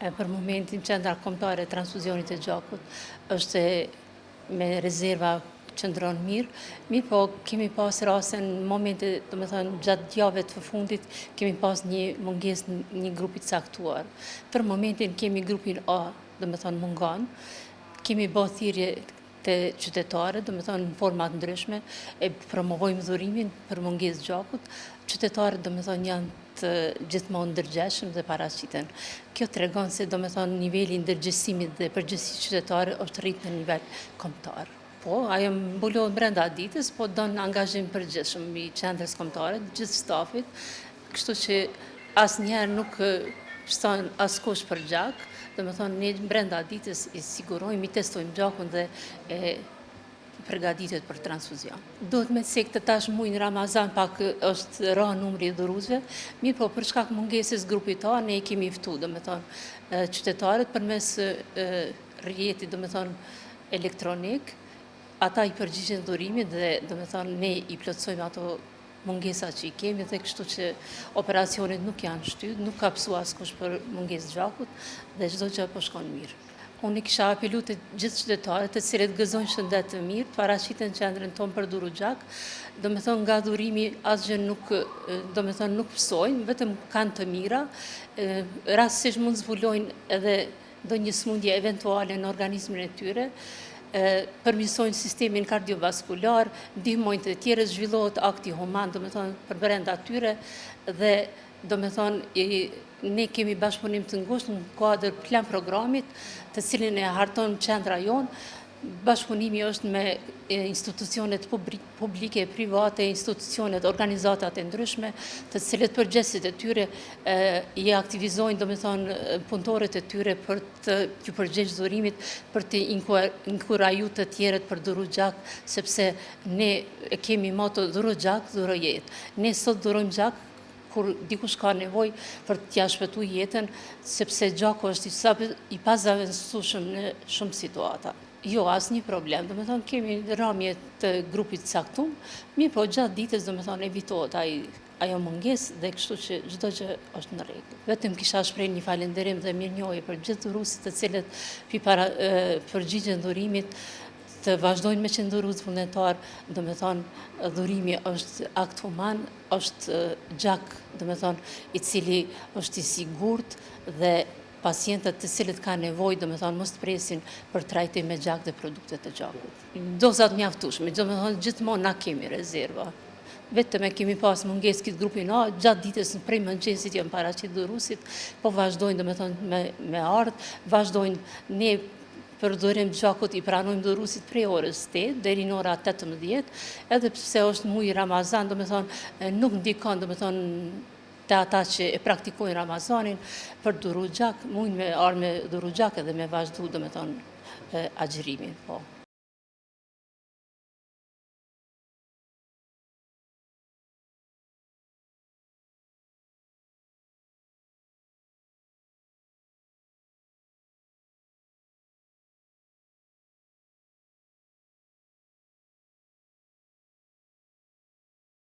Për momentin qendra kombëtare e transfuzionit të gjakut është me rezerva qëndron mirë, po kemi pas raste në momente, gjatë javëve të fundit, kemi pas një mungesë në një grupi të caktuar. Për momentin kemi grupin A, mungon, kemi bërë thirrje të qytetarët, në format ndryshme, e promovojmë dhurimin për mungesë gjakut. Qytetarët, janë të gjithmonë ndërgjegjshëm dhe paraqiten. Kjo tregon se, niveli i ndërgjegjësimit dhe përgjegjësisë qytetare është rritë në nivel kombëtar. Po, ajo mbulohet brenda ditës, po don angazhim përgjithshëm i qendrës kombëtare, gjithë stafit, kështu që asnjëherë nuk shton askush për gjak. Ne brenda ditës i sigurojmë, i testojmë gjakun dhe përgatitet për transfuzion. Duhet me cek të tash muajin Ramazan pak është ra numri i dhuruesve, mirë po për shkak mungesës grupit A ne kemi ftuar, qytetarët përmes rrjetit, elektronik, ata i përgjigjen dhurimit dhe ne i plotësojmë ato mungesa që i kemi dhe kështu që operacionet nuk janë shtyr, nuk ka psu askush për mungesë gjakut dhe çdo gjë po shkon mirë. Unë kisha apelu të gjithë qytetarët të cilët gëzojnë shëndet të mirë, paraqiten qendrën tonë për dhuru gjak, nga dhurimi asgjë nuk psojnë, vetëm kanë të mira, rastësisht mund zbulojnë edhe ndonjë smundje eventuale në organizmin e tyre, përmirësojnë sistemin kardiovaskular, ndihmojnë të tjerë, zhvillohet akti human, për brenda tyre dhe ne kemi bashkëpunim të ngushtë në kuadër plan programit, të cilin e harton qendra jonë. Bashkëpunimi është me institucionet publike, private, institucionet, organizatat e ndryshme, të cilët përgjegjësit e tyre i aktivizojnë, punëtorët e tyre për të përgjegjë dhurimit, për të inkuraju të tjerët për dhuru gjak, sepse ne kemi moto dhuru gjak, dhuru jetë. Ne sot dhurojmë gjak kur dikush ka nevoj për t'ja shpëtuar jetën, sepse gjaku është i pazaventësueshëm në shumë situata. Jo, asnjë problem, kemi rramje të grupit caktuar, mirë po gjatë ditës evitohet ajo mungesë dhe kështu që çdo gjë është në rregull. Vetëm kisha shprehur një falënderim dhe mirënjohje për gjithë dhuruesit të cilët përgjigjen dhurimit, të vazhdojnë me qëndru vullnetar, dhurimi është akt human, është gjak, i cili është i sigurt dhe pacientët të cilët ka nevojë, mos të presin për trajtim me gjak dhe produktet e gjakut. Dozat mjaftueshme, gjithmonë na kemi rezerva. Vetëm e kemi pas mungesë këtë grupin A, gjatë ditës prej mëngjesit janë paraqitur dhuruesit, po vazhdojnë me ardhë, vazhdojnë ne për dhurim gjakut i pranojmë dhuruesit prej orës 8 deri në ora 18, edhe pse është muaji Ramazan, nuk ndikon, të ata që e praktikojnë Ramazanin për dhuru gjak, mund me ardhë me dhuru gjak edhe me vazhdu, agjërimin, po.